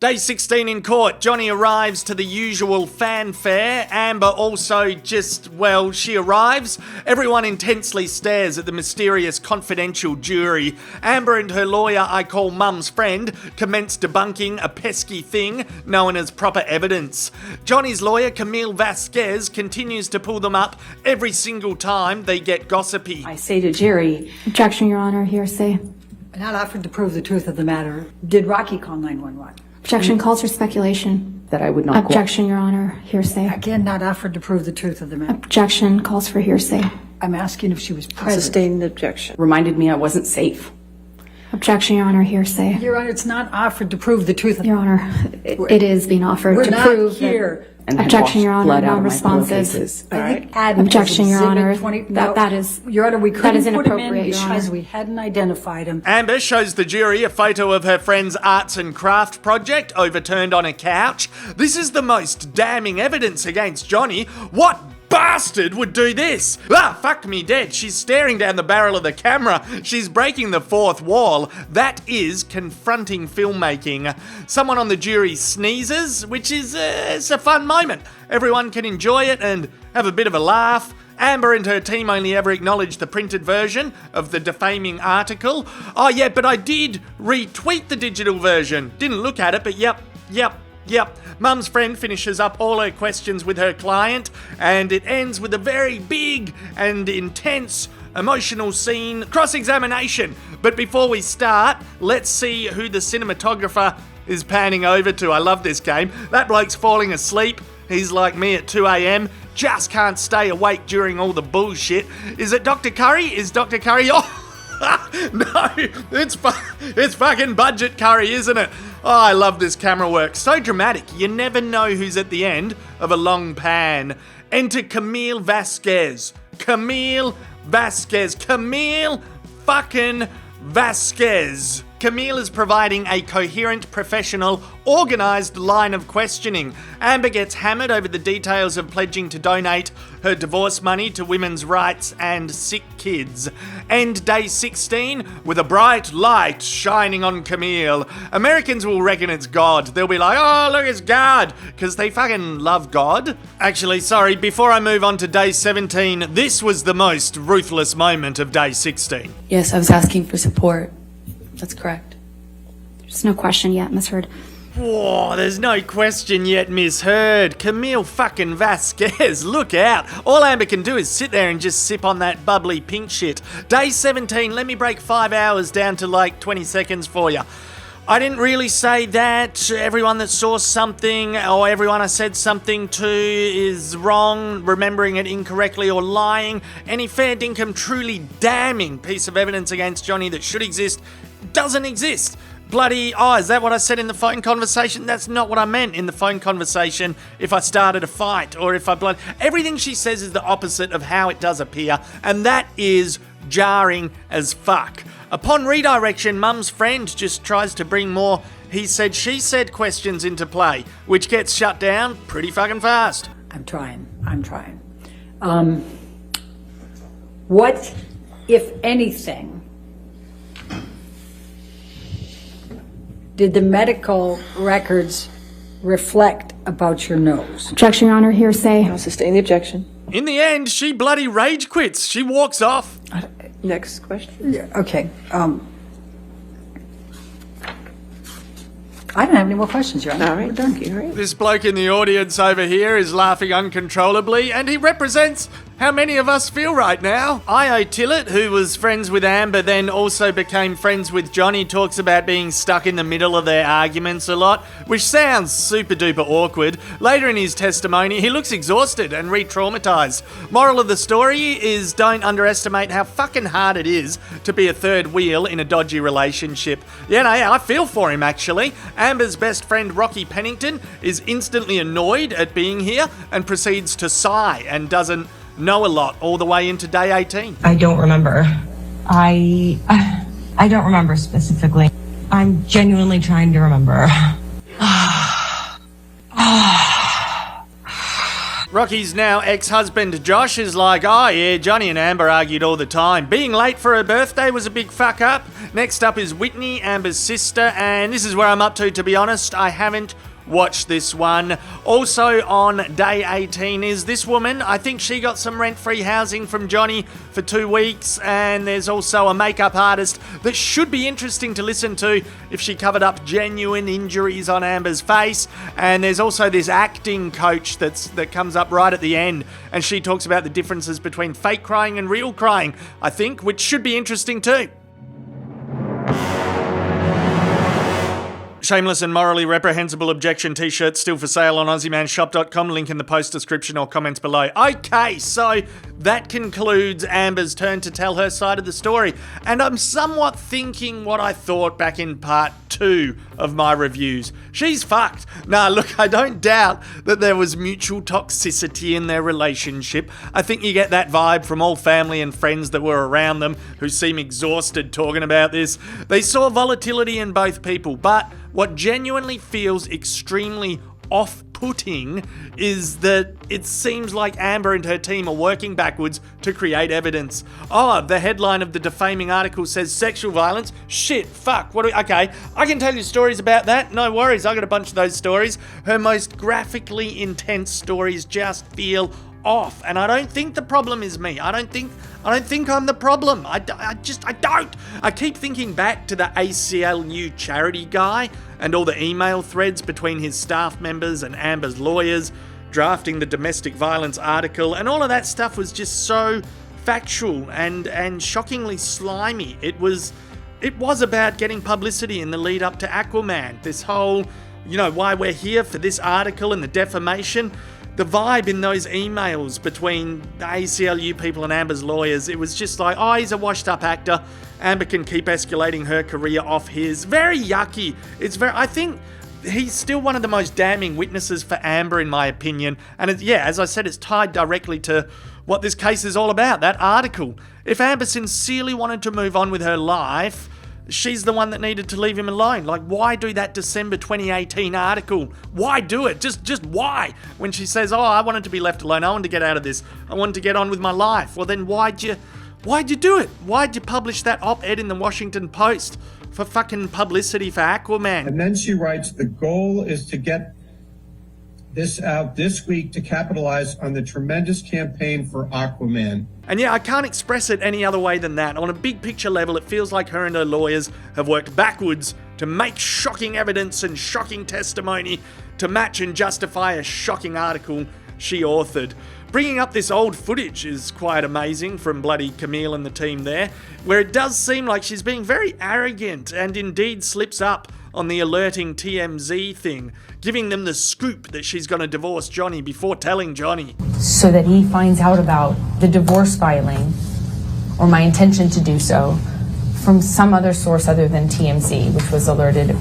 Day 16 in court. Johnny arrives to the usual fanfare. Amber also she arrives. Everyone intensely stares at the mysterious confidential jury. Amber and her lawyer, I call Mum's friend, commence debunking a pesky thing known as proper evidence. Johnny's lawyer, Camille Vasquez, continues to pull them up every single time they get gossipy. I say to jury, Objection, Your Honor, hearsay. not offered to prove the truth of the matter. Did Rocky call 911? Objection calls for speculation. That I would not Objection, Your Honor, hearsay. Again, not offered to prove the truth of the matter. Objection calls for hearsay. I'm asking if she was present. Sustained objection. Reminded me I wasn't safe. Objection, Your Honor, hearsay. Your Honor, it's not offered to prove the truth of Your Honor, it is being offered We're to not prove here. And had Objection, washed Your Honor, blood out of my non-responsive. pillowcases. I think Adam Objection, is Your exhibit Honor. 20 That is Your Honor, we couldn't is put him in inappropriate, Your because Honor. we hadn't identified him. Amber shows the jury a photo of her friend's arts and craft project overturned on a couch. This is the most damning evidence against Johnny. What bastard would do this? Fuck me dead. She's staring down the barrel of the camera. She's breaking the fourth wall. That is confronting filmmaking. Someone on the jury sneezes, which is it's a fun moment. Everyone can enjoy it and have a bit of a laugh. Amber and her team only ever acknowledged the printed version of the defaming article. Oh yeah, but I did retweet the digital version. Didn't look at it, but yep. Mum's friend finishes up all her questions with her client, and it ends with a very big and intense emotional scene, cross-examination. But before we start, let's see who the cinematographer is panning over to. I love this game. That bloke's falling asleep. He's like me at 2 a.m. Just can't stay awake during all the bullshit. Is it Dr. Curry? Is Dr. Curry... Oh, no, it's fucking Budget Curry, isn't it? Oh, I love this camera work. So dramatic. You never know who's at the end of a long pan. Enter Camille Vasquez. Camille fucking Vasquez. Camille is providing a coherent, professional, organised line of questioning. Amber gets hammered over the details of pledging to donate her divorce money to women's rights and sick kids. End day 16 with a bright light shining on Camille. Americans will reckon it's God. They'll be like, oh, look, it's God, because they fucking love God. Actually, sorry, before I move on to day 17, this was the most ruthless moment of day 16. Yes, I was asking for support. That's correct. There's no question yet, Miss Heard. Whoa, there's no question yet, Miss Heard. Camille fucking Vasquez, look out. All Amber can do is sit there and just sip on that bubbly pink shit. Day 17, let me break 5 hours down to like 20 seconds for you. I didn't really say that. Everyone that saw something or everyone I said something to is wrong, remembering it incorrectly or lying. Any fair dinkum truly damning piece of evidence against Johnny that should exist doesn't exist. Bloody, is that what I said in the phone conversation? That's not what I meant in the phone conversation if I started a fight or if I everything she says is the opposite of how it does appear, and that is jarring as fuck. Upon redirection, Mum's friend just tries to bring more he said, she said questions into play, which gets shut down pretty fucking fast. I'm trying. What, if anything, did the medical records reflect about your nose? Objection, Your Honor, hearsay. I'll sustain the objection. In the end, she bloody rage quits. She walks off. Next question. Yeah, okay. I don't have any more questions, Your Honor. All right, thank you. All right. This bloke in the audience over here is laughing uncontrollably, and he represents how many of us feel right now. Io Tillett, who was friends with Amber, then also became friends with Johnny, talks about being stuck in the middle of their arguments a lot, which sounds super duper awkward. Later in his testimony, he looks exhausted and re-traumatized. Moral of the story is don't underestimate how fucking hard it is to be a third wheel in a dodgy relationship. Yeah, no, I feel for him actually. Amber's best friend Rocky Pennington is instantly annoyed at being here and proceeds to sigh and doesn't know a lot all the way into day 18. I don't remember. I don't remember specifically. I'm genuinely trying to remember. Rocky's now ex-husband Josh is like, oh yeah, Johnny and Amber argued all the time. Being late for her birthday was a big fuck up. Next up is Whitney, Amber's sister, and this is where I'm up to be honest. I haven't watched this one. Also on day 18 is this woman. I think she got some rent-free housing from Johnny for 2 weeks, and there's also a makeup artist that should be interesting to listen to if she covered up genuine injuries on Amber's face. And there's also this acting coach that comes up right at the end, and she talks about the differences between fake crying and real crying, I think, which should be interesting too. Shameless and morally reprehensible objection t-shirt still for sale on AussieManShop.com. Link in the post description or comments below. Okay, so that concludes Amber's turn to tell her side of the story. And I'm somewhat thinking what I thought back in part 2 of my reviews. She's fucked. Nah, look, I don't doubt that there was mutual toxicity in their relationship. I think you get that vibe from all family and friends that were around them who seem exhausted talking about this. They saw volatility in both people, but what genuinely feels extremely off-putting is that it seems like Amber and her team are working backwards to create evidence. Oh, the headline of the defaming article says sexual violence. Shit, fuck, okay, I can tell you stories about that, no worries, I got a bunch of those stories. Her most graphically intense stories just feel off, and I don't think the problem is me. I don't think I'm the problem. I don't. I keep thinking back to the ACLU charity guy and all the email threads between his staff members and Amber's lawyers drafting the domestic violence article, and all of that stuff was just so factual and shockingly slimy. It was about getting publicity in the lead up to Aquaman. This whole, why we're here for this article and the defamation. The vibe in those emails between the ACLU people and Amber's lawyers, it was just like, oh, he's a washed up actor. Amber can keep escalating her career off his. Very yucky. I think he's still one of the most damning witnesses for Amber, in my opinion. And as I said, it's tied directly to what this case is all about, that article. If Amber sincerely wanted to move on with her life, she's the one that needed to leave him alone. Like, why do that December 2018 article? Why do it? Just why? When she says, oh, I wanted to be left alone. I wanted to get out of this. I wanted to get on with my life. Well, then why'd you do it? Why'd you publish that op-ed in the Washington Post for fucking publicity for Aquaman? And then she writes, the goal is to get this out this week to capitalize on the tremendous campaign for Aquaman. And yeah, I can't express it any other way than that. On a big picture level, it feels like her and her lawyers have worked backwards to make shocking evidence and shocking testimony to match and justify a shocking article she authored. Bringing up this old footage is quite amazing from bloody Camille and the team there, where it does seem like she's being very arrogant and indeed slips up on the alerting TMZ thing, giving them the scoop that she's going to divorce Johnny before telling Johnny. So that he finds out about the divorce filing, or my intention to do so, from some other source other than TMZ, which was alerted.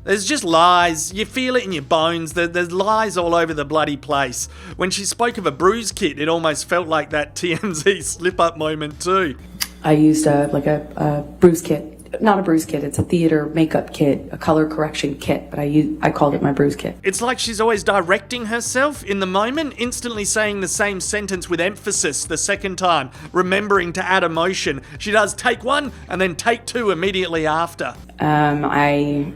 There's just lies. You feel it in your bones. There's lies all over the bloody place. When she spoke of a bruise kit, it almost felt like that TMZ slip-up moment too. I used a bruise kit. Not a bruise kit, it's a theater makeup kit, a color correction kit, but I called it my bruise kit. It's like she's always directing herself in the moment, instantly saying the same sentence with emphasis the second time, remembering to add emotion. She does take one and then take two immediately after. I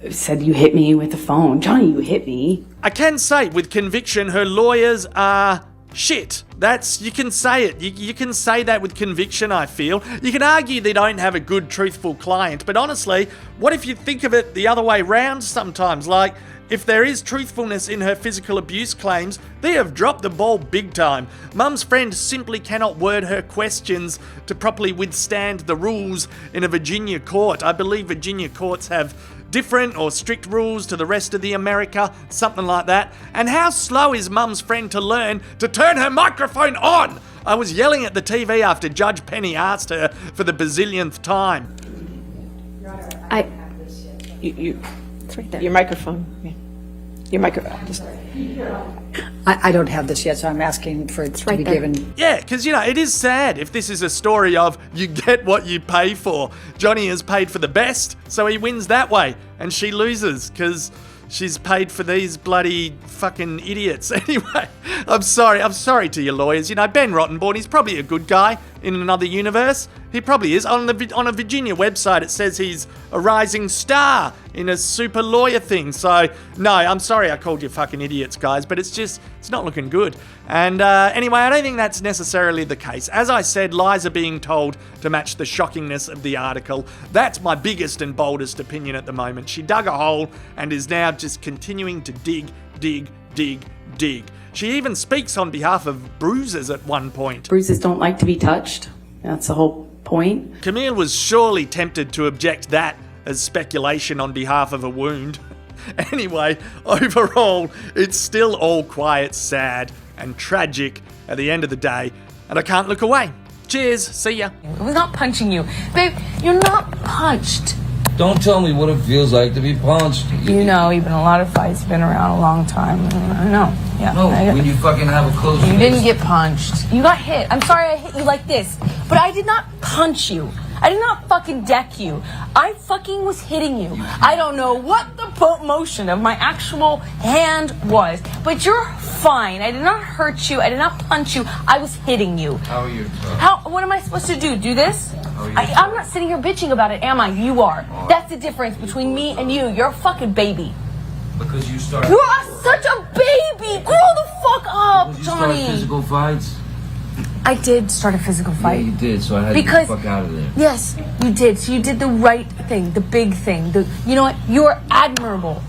said, you hit me with the phone. Johnny, you hit me. I can say with conviction her lawyers are shit. You can say it. You can say that with conviction, I feel. You can argue they don't have a good, truthful client, but honestly, what if you think of it the other way round sometimes? Like, if there is truthfulness in her physical abuse claims, they have dropped the ball big time. Mum's friend simply cannot word her questions to properly withstand the rules in a Virginia court. I believe Virginia courts have different or strict rules to the rest of the America, something like that. And how slow is Mum's friend to learn to turn her microphone on? I was yelling at the TV after Judge Penny asked her for the bazillionth time. It's right there. Your microphone. Yeah. Your microphone. I don't have this yet, so I'm asking for it to right be there. given. Yeah, because, it is sad if this is a story of you get what you pay for. Johnny has paid for the best, so he wins that way, and she loses because she's paid for these bloody fucking idiots. Anyway, I'm sorry to your lawyers. Ben Rottenborn, he's probably a good guy in another universe. He probably is. On a Virginia website, it says he's a rising star in a super lawyer thing. So, no, I'm sorry I called you fucking idiots, guys, but it's not looking good. And anyway, I don't think that's necessarily the case. As I said, lies are being told to match the shockingness of the article. That's my biggest and boldest opinion at the moment. She dug a hole and is now just continuing to dig. She even speaks on behalf of bruises at one point. Bruises don't like to be touched. That's the whole point. Camille was surely tempted to object that as speculation on behalf of a wound. Anyway, overall, it's still all quiet, sad, and tragic at the end of the day, and I can't look away. Cheers, see ya. It was not punching you. Babe, you're not punched. Don't tell me what it feels like to be punched. You know, you've been in a lot of fights, you've been around a long time. I know. Yeah. No, when you fucking have a close You didn't get punched. You got hit. I'm sorry I hit you like this, but I did not punch you. I did not fucking deck you. I fucking was hitting you. I don't know what the motion of my actual hand was, but you're fine. I did not hurt you. I did not punch you. I was hitting you. How are you? What am I supposed to do? Do this? I'm not sitting here bitching about it, am I? You are. That's the difference between me and you. You're a fucking baby. Because you started. You are such a baby. Grow the fuck up, Because you Johnny. started physical fights. I did start a physical Yeah, fight. you did. So I had to get the fuck out of there. Yes, you did. So you did the right thing, the big thing. You know what? You're admirable.